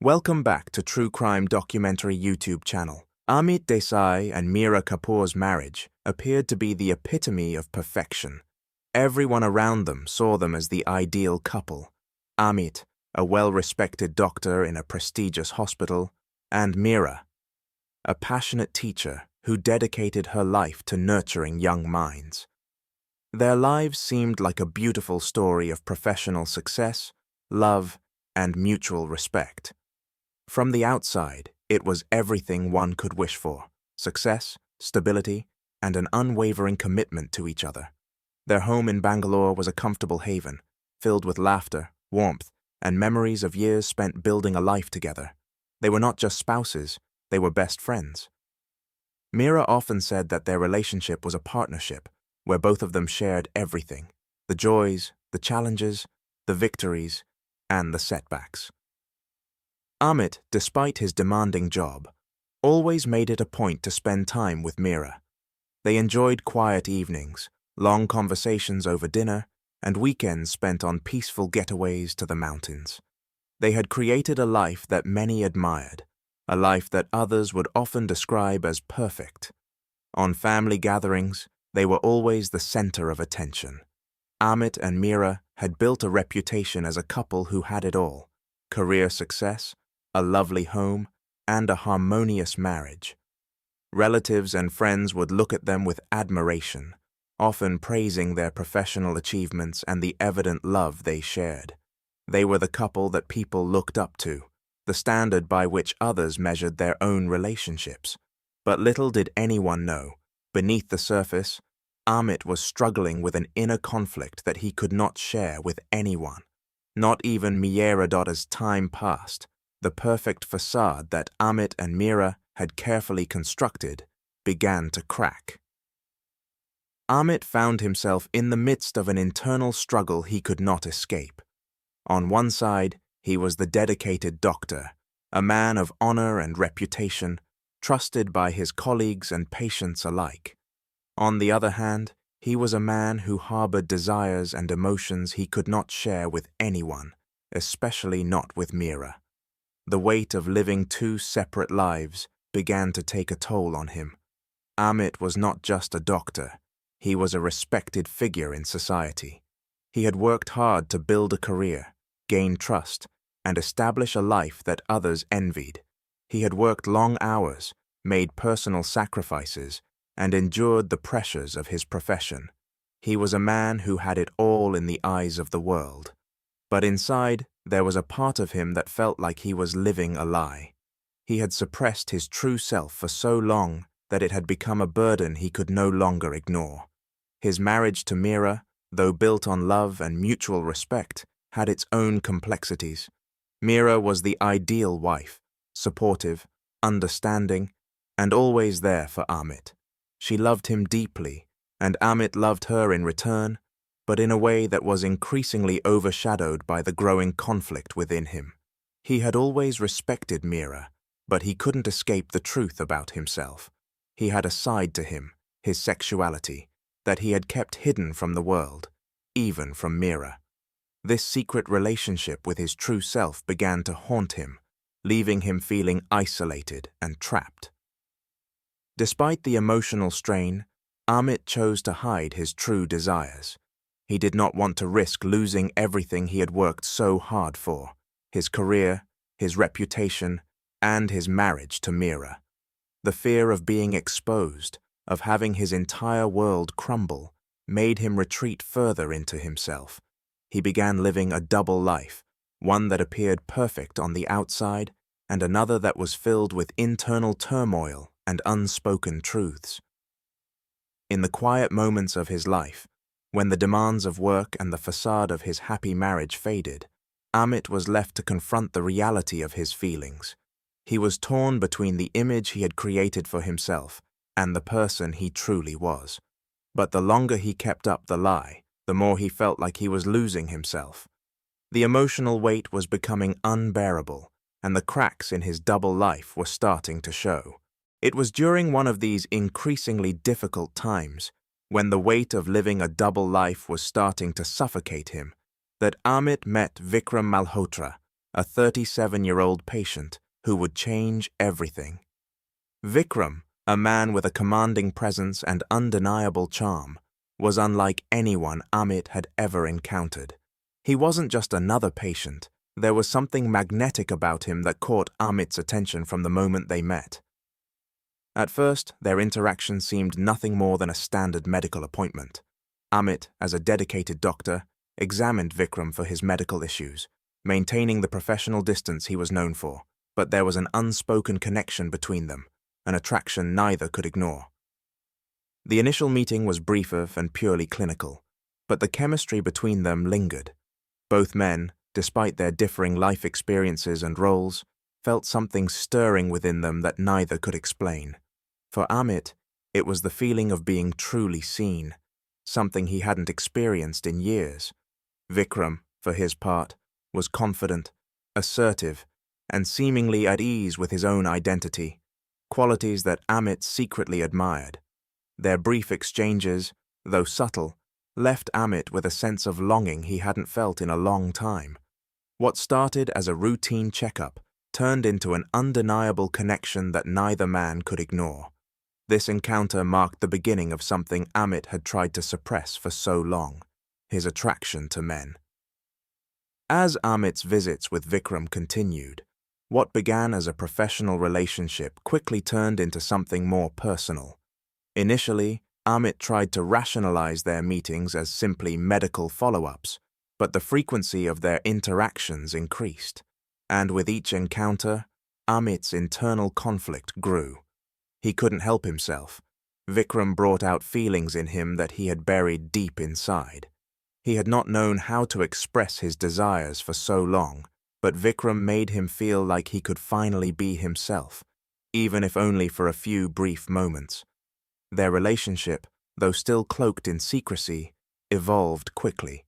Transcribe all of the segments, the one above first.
Welcome back to True Crime Documentary YouTube channel. Amit Desai and Meera Kapoor's marriage appeared to be the epitome of perfection. Everyone around them saw them as the ideal couple. Amit, a well-respected doctor in a prestigious hospital, and Meera, a passionate teacher who dedicated her life to nurturing young minds. Their lives seemed like a beautiful story of professional success, love, and mutual respect. From the outside, it was everything one could wish for: success, stability, and an unwavering commitment to each other. Their home in Bangalore was a comfortable haven, filled with laughter, warmth, and memories of years spent building a life together. They were not just spouses, they were best friends. Meera often said that their relationship was a partnership, where both of them shared everything: the joys, the challenges, the victories, and the setbacks. Amit, despite his demanding job, always made it a point to spend time with Meera. They enjoyed quiet evenings, long conversations over dinner, and weekends spent on peaceful getaways to the mountains. They had created a life that many admired, a life that others would often describe as perfect. On family gatherings, they were always the center of attention. Amit and Meera had built a reputation as a couple who had it all: career success, a lovely home, and a harmonious marriage. Relatives and friends would look at them with admiration, often praising their professional achievements and the evident love they shared. They were the couple that people looked up to, the standard by which others measured their own relationships. But little did anyone know, beneath the surface, Amit was struggling with an inner conflict that he could not share with anyone, not even Meera. As time passed, the perfect facade that Amit and Meera had carefully constructed began to crack. Amit found himself in the midst of an internal struggle he could not escape. On one side, he was the dedicated doctor, a man of honor and reputation, trusted by his colleagues and patients alike. On the other hand, he was a man who harbored desires and emotions he could not share with anyone, especially not with Meera. The weight of living two separate lives began to take a toll on him. Amit was not just a doctor, he was a respected figure in society. He had worked hard to build a career, gain trust, and establish a life that others envied. He had worked long hours, made personal sacrifices, and endured the pressures of his profession. He was a man who had it all in the eyes of the world. But inside, there was a part of him that felt like he was living a lie. He had suppressed his true self for so long that it had become a burden he could no longer ignore. His marriage to Meera, though built on love and mutual respect, had its own complexities. Meera was the ideal wife, supportive, understanding, and always there for Amit. She loved him deeply, and Amit loved her in return, but in a way that was increasingly overshadowed by the growing conflict within him. He had always respected Meera, but he couldn't escape the truth about himself. He had a side to him, his sexuality, that he had kept hidden from the world, even from Meera. This secret relationship with his true self began to haunt him, leaving him feeling isolated and trapped. Despite the emotional strain, Amit chose to hide his true desires. He did not want to risk losing everything he had worked so hard for: his career, his reputation, and his marriage to Meera. The fear of being exposed, of having his entire world crumble, made him retreat further into himself. He began living a double life, one that appeared perfect on the outside, and another that was filled with internal turmoil and unspoken truths. In the quiet moments of his life, when the demands of work and the facade of his happy marriage faded, Amit was left to confront the reality of his feelings. He was torn between the image he had created for himself and the person he truly was. But the longer he kept up the lie, the more he felt like he was losing himself. The emotional weight was becoming unbearable, and the cracks in his double life were starting to show. It was during one of these increasingly difficult times, when the weight of living a double life was starting to suffocate him, that Amit met Vikram Malhotra, a 37-year-old patient who would change everything. Vikram, a man with a commanding presence and undeniable charm, was unlike anyone Amit had ever encountered. He wasn't just another patient. There was something magnetic about him that caught Amit's attention from the moment they met. At first, their interaction seemed nothing more than a standard medical appointment. Amit, as a dedicated doctor, examined Vikram for his medical issues, maintaining the professional distance he was known for, but there was an unspoken connection between them, an attraction neither could ignore. The initial meeting was briefer and purely clinical, but the chemistry between them lingered. Both men, despite their differing life experiences and roles, felt something stirring within them that neither could explain. For Amit, it was the feeling of being truly seen, something he hadn't experienced in years. Vikram, for his part, was confident, assertive, and seemingly at ease with his own identity, qualities that Amit secretly admired. Their brief exchanges, though subtle, left Amit with a sense of longing he hadn't felt in a long time. What started as a routine checkup turned into an undeniable connection that neither man could ignore. This encounter marked the beginning of something Amit had tried to suppress for so long, his attraction to men. As Amit's visits with Vikram continued, what began as a professional relationship quickly turned into something more personal. Initially, Amit tried to rationalize their meetings as simply medical follow-ups, but the frequency of their interactions increased, and with each encounter, Amit's internal conflict grew. He couldn't help himself. Vikram brought out feelings in him that he had buried deep inside. He had not known how to express his desires for so long, but Vikram made him feel like he could finally be himself, even if only for a few brief moments. Their relationship, though still cloaked in secrecy, evolved quickly.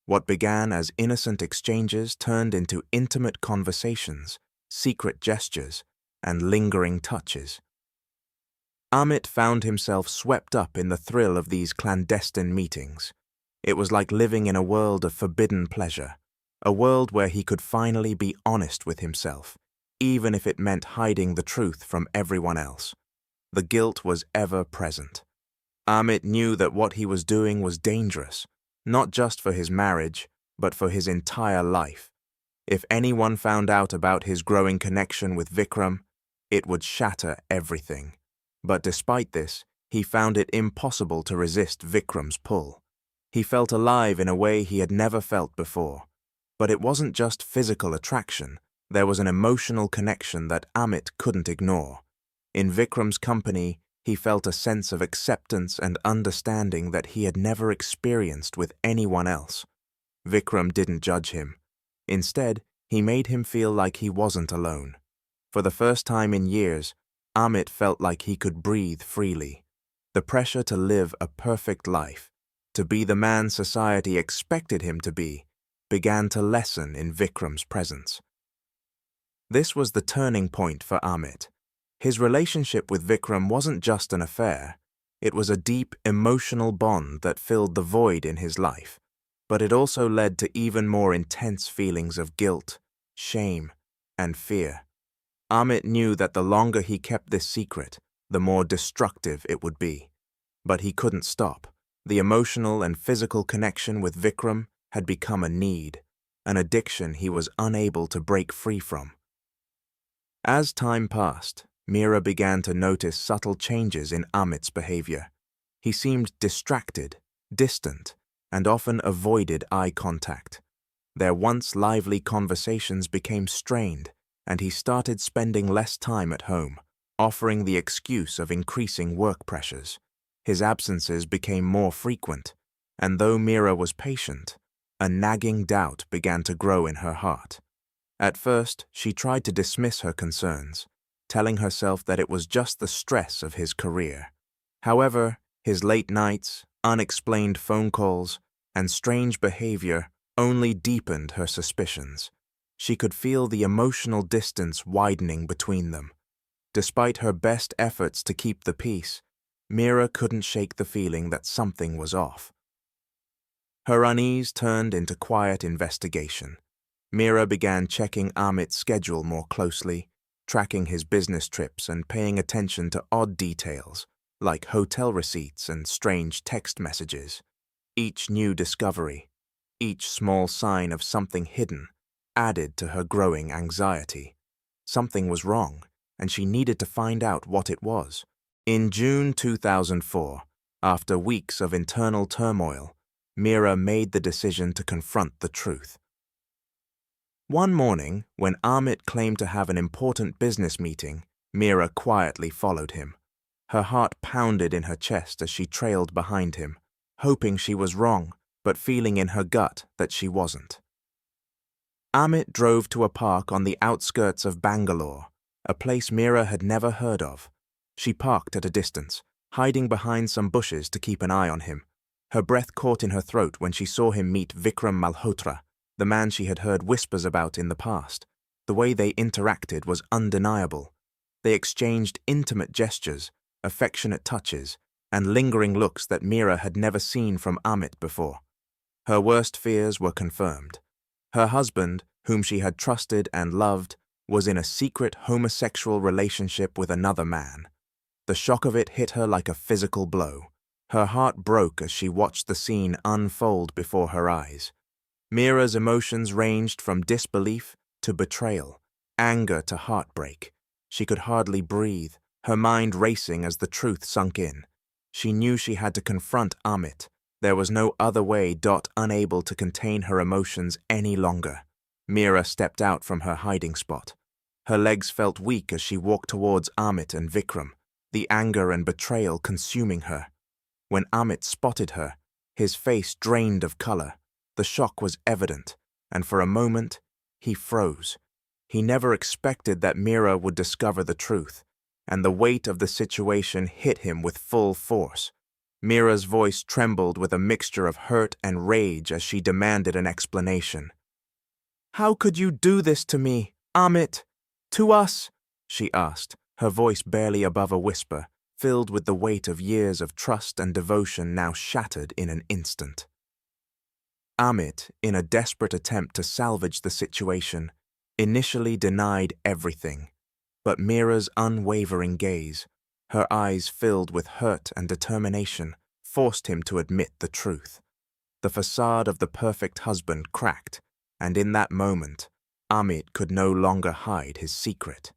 What began as innocent exchanges turned into intimate conversations, secret gestures, and lingering touches. Amit found himself swept up in the thrill of these clandestine meetings. It was like living in a world of forbidden pleasure, a world where he could finally be honest with himself, even if it meant hiding the truth from everyone else. The guilt was ever present. Amit knew that what he was doing was dangerous, not just for his marriage, but for his entire life. If anyone found out about his growing connection with Vikram, it would shatter everything. But despite this, he found it impossible to resist Vikram's pull. He felt alive in a way he had never felt before. But it wasn't just physical attraction, there was an emotional connection that Amit couldn't ignore. In Vikram's company, he felt a sense of acceptance and understanding that he had never experienced with anyone else. Vikram didn't judge him. Instead, he made him feel like he wasn't alone. For the first time in years, Amit felt like he could breathe freely. The pressure to live a perfect life, to be the man society expected him to be, began to lessen in Vikram's presence. This was the turning point for Amit. His relationship with Vikram wasn't just an affair. It was a deep emotional bond that filled the void in his life, but it also led to even more intense feelings of guilt, shame, and fear. Amit knew that the longer he kept this secret, the more destructive it would be. But he couldn't stop. The emotional and physical connection with Vikram had become a need, an addiction he was unable to break free from. As time passed, Mira began to notice subtle changes in Amit's behavior. He seemed distracted, distant, and often avoided eye contact. Their once lively conversations became strained, and he started spending less time at home, offering the excuse of increasing work pressures. His absences became more frequent, and though Mira was patient, a nagging doubt began to grow in her heart. At first, she tried to dismiss her concerns, telling herself that it was just the stress of his career. However, his late nights, unexplained phone calls, and strange behavior only deepened her suspicions. She could feel the emotional distance widening between them. Despite her best efforts to keep the peace, Mira couldn't shake the feeling that something was off. Her unease turned into quiet investigation. Mira began checking Amit's schedule more closely, tracking his business trips and paying attention to odd details, like hotel receipts and strange text messages. Each new discovery, each small sign of something hidden, added to her growing anxiety. Something was wrong, and she needed to find out what it was. In June 2004, after weeks of internal turmoil, Mira made the decision to confront the truth. One morning, when Amit claimed to have an important business meeting, Mira quietly followed him. Her heart pounded in her chest as she trailed behind him, hoping she was wrong, but feeling in her gut that she wasn't. Amit drove to a park on the outskirts of Bangalore, a place Mira had never heard of. She parked at a distance, hiding behind some bushes to keep an eye on him. Her breath caught in her throat when she saw him meet Vikram Malhotra, the man she had heard whispers about in the past. The way they interacted was undeniable. They exchanged intimate gestures, affectionate touches, and lingering looks that Mira had never seen from Amit before. Her worst fears were confirmed. Her husband, whom she had trusted and loved, was in a secret homosexual relationship with another man. The shock of it hit her like a physical blow. Her heart broke as she watched the scene unfold before her eyes. Mira's emotions ranged from disbelief to betrayal, anger to heartbreak. She could hardly breathe, her mind racing as the truth sunk in. She knew she had to confront Amit. There was no other way. Unable to contain her emotions any longer, Mira stepped out from her hiding spot. Her legs felt weak as she walked towards Amit and Vikram, the anger and betrayal consuming her. When Amit spotted her, his face drained of color. The shock was evident, and for a moment, he froze. He never expected that Mira would discover the truth, and the weight of the situation hit him with full force. Mira's voice trembled with a mixture of hurt and rage as she demanded an explanation. "How could you do this to me, Amit? To us?" she asked, her voice barely above a whisper, filled with the weight of years of trust and devotion now shattered in an instant. Amit, in a desperate attempt to salvage the situation, initially denied everything, but Mira's unwavering gaze, her eyes filled with hurt and determination, forced him to admit the truth. The facade of the perfect husband cracked, and in that moment, Amit could no longer hide his secret.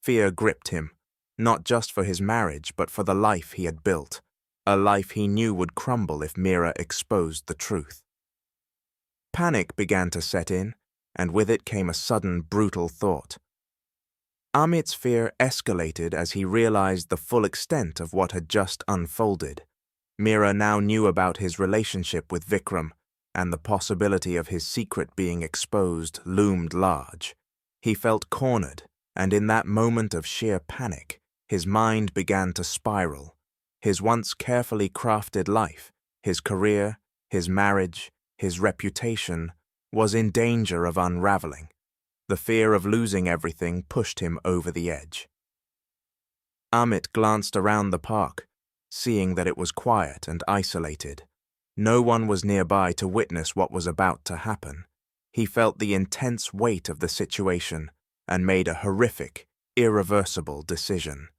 Fear gripped him, not just for his marriage but for the life he had built, a life he knew would crumble if Mira exposed the truth. Panic began to set in, and with it came a sudden, brutal thought. Amit's fear escalated as he realized the full extent of what had just unfolded. Mira now knew about his relationship with Vikram, and the possibility of his secret being exposed loomed large. He felt cornered, and in that moment of sheer panic, his mind began to spiral. His once carefully crafted life, his career, his marriage, his reputation, was in danger of unraveling. The fear of losing everything pushed him over the edge. Amit glanced around the park, seeing that it was quiet and isolated. No one was nearby to witness what was about to happen. He felt the intense weight of the situation and made a horrific, irreversible decision.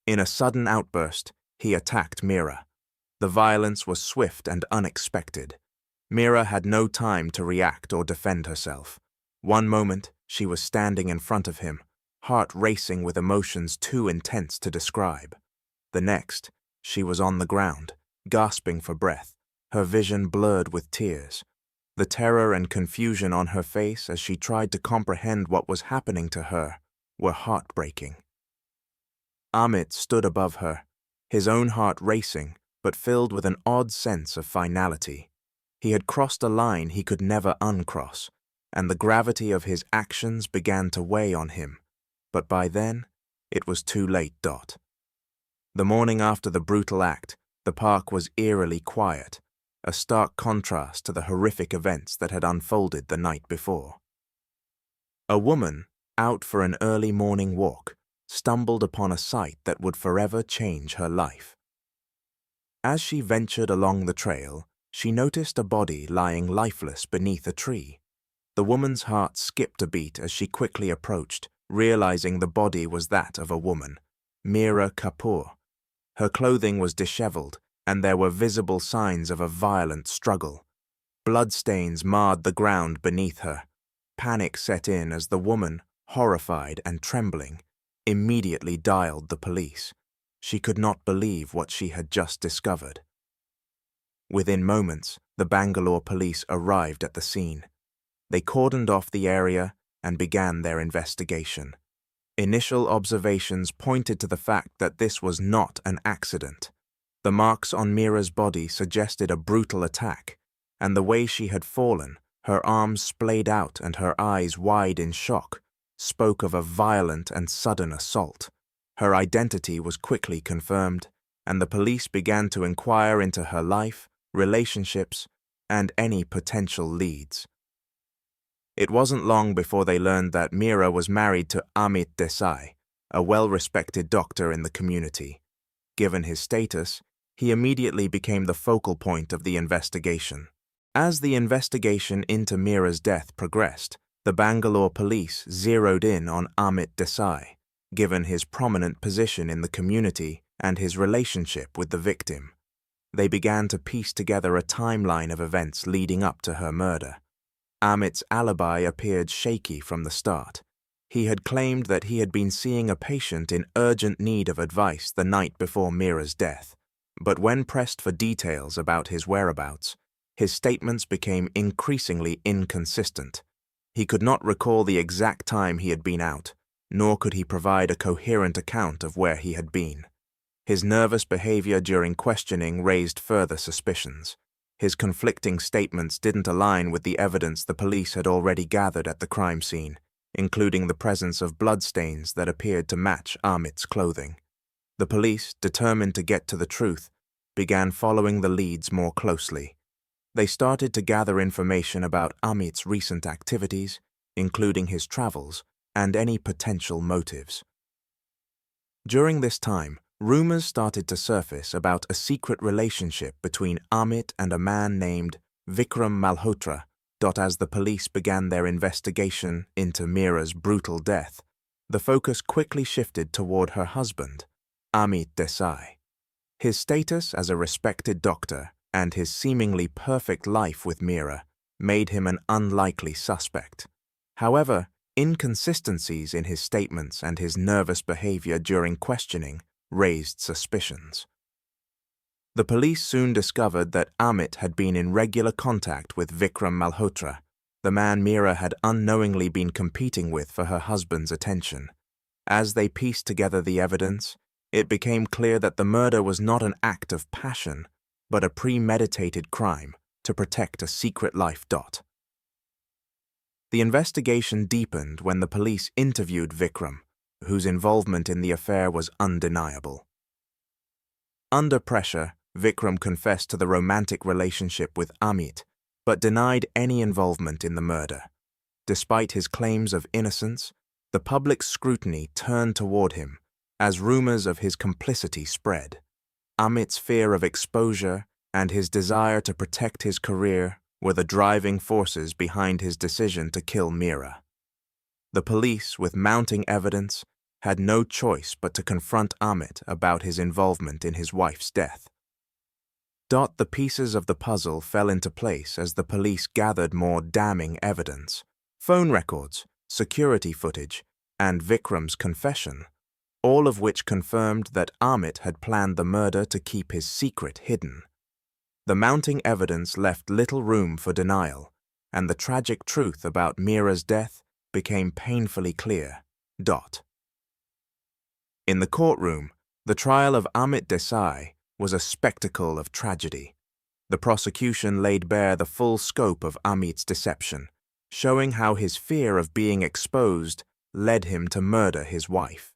In a sudden outburst, he attacked Mira. The violence was swift and unexpected. Mira had no time to react or defend herself. One moment, she was standing in front of him, heart racing with emotions too intense to describe. The next, she was on the ground, gasping for breath, her vision blurred with tears. The terror and confusion on her face as she tried to comprehend what was happening to her were heartbreaking. Amit stood above her, his own heart racing, but filled with an odd sense of finality. He had crossed a line he could never uncross, and the gravity of his actions began to weigh on him. But by then, it was too late. The morning after the brutal act, the park was eerily quiet, a stark contrast to the horrific events that had unfolded the night before. A woman, out for an early morning walk, stumbled upon a sight that would forever change her life. As she ventured along the trail, she noticed a body lying lifeless beneath a tree. The woman's heart skipped a beat as she quickly approached, realizing the body was that of a woman, Meera Kapoor. Her clothing was disheveled, and there were visible signs of a violent struggle. Bloodstains marred the ground beneath her. Panic set in as the woman, horrified and trembling, immediately dialed the police. She could not believe what she had just discovered. Within moments, the Bangalore police arrived at the scene. They cordoned off the area and began their investigation. Initial observations pointed to the fact that this was not an accident. The marks on Meera's body suggested a brutal attack, and the way she had fallen, her arms splayed out and her eyes wide in shock, spoke of a violent and sudden assault. Her identity was quickly confirmed, and the police began to inquire into her life, relationships, and any potential leads. It wasn't long before they learned that Meera was married to Amit Desai, a well-respected doctor in the community. Given his status, he immediately became the focal point of the investigation. As the investigation into Meera's death progressed, the Bangalore police zeroed in on Amit Desai, given his prominent position in the community and his relationship with the victim. They began to piece together a timeline of events leading up to her murder. Amit's alibi appeared shaky from the start. He had claimed that he had been seeing a patient in urgent need of advice the night before Meera's death, but when pressed for details about his whereabouts, his statements became increasingly inconsistent. He could not recall the exact time he had been out, nor could he provide a coherent account of where he had been. His nervous behavior during questioning raised further suspicions. His conflicting statements didn't align with the evidence the police had already gathered at the crime scene, including the presence of bloodstains that appeared to match Amit's clothing. The police, determined to get to the truth, began following the leads more closely. They started to gather information about Amit's recent activities, including his travels, and any potential motives. During this time, rumors started to surface about a secret relationship between Amit and a man named Vikram Malhotra. As the police began their investigation into Meera's brutal death, the focus quickly shifted toward her husband, Amit Desai. His status as a respected doctor and his seemingly perfect life with Meera made him an unlikely suspect. However, inconsistencies in his statements and his nervous behavior during questioning raised suspicions. The police soon discovered that Amit had been in regular contact with Vikram Malhotra, the man Meera had unknowingly been competing with for her husband's attention. As they pieced together the evidence, it became clear that the murder was not an act of passion, but a premeditated crime to protect a secret life. The investigation deepened when the police interviewed Vikram, whose involvement in the affair was undeniable. Under pressure, Vikram confessed to the romantic relationship with Amit, but denied any involvement in the murder. Despite his claims of innocence, the public scrutiny turned toward him as rumors of his complicity spread. Amit's fear of exposure and his desire to protect his career were the driving forces behind his decision to kill Meera. The police, with mounting evidence, had no choice but to confront Amit about his involvement in his wife's death. The pieces of the puzzle fell into place as the police gathered more damning evidence. Phone records, security footage, and Vikram's confession, all of which confirmed that Amit had planned the murder to keep his secret hidden. The mounting evidence left little room for denial, and the tragic truth about Meera's death became painfully clear. In the courtroom, the trial of Amit Desai was a spectacle of tragedy. The prosecution laid bare the full scope of Amit's deception, showing how his fear of being exposed led him to murder his wife.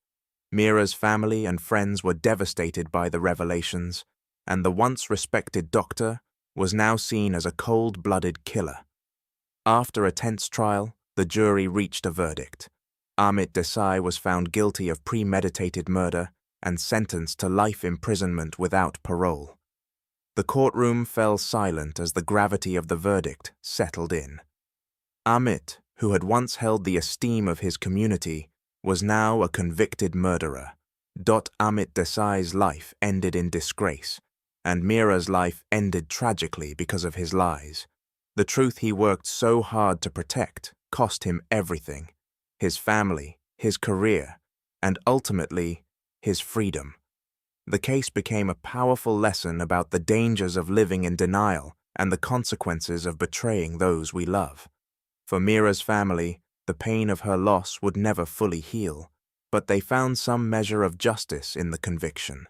Meera's family and friends were devastated by the revelations, and the once respected doctor was now seen as a cold-blooded killer. After a tense trial, the jury reached a verdict. Amit Desai was found guilty of premeditated murder and sentenced to life imprisonment without parole. The courtroom fell silent as the gravity of the verdict settled in. Amit, who had once held the esteem of his community, was now a convicted murderer. Amit Desai's life ended in disgrace, and Mira's life ended tragically because of his lies. The truth he worked so hard to protect cost him everything: his family, his career, and ultimately, his freedom. The case became a powerful lesson about the dangers of living in denial and the consequences of betraying those we love. For Mira's family, the pain of her loss would never fully heal, but they found some measure of justice in the conviction.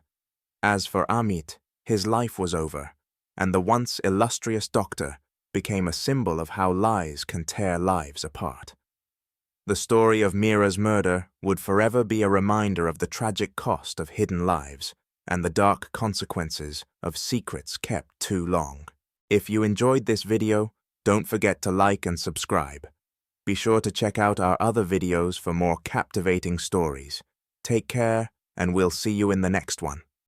As for Amit, his life was over, and the once illustrious doctor became a symbol of how lies can tear lives apart. The story of Mira's murder would forever be a reminder of the tragic cost of hidden lives and the dark consequences of secrets kept too long. If you enjoyed this video, don't forget to like and subscribe. Be sure to check out our other videos for more captivating stories. Take care, and we'll see you in the next one.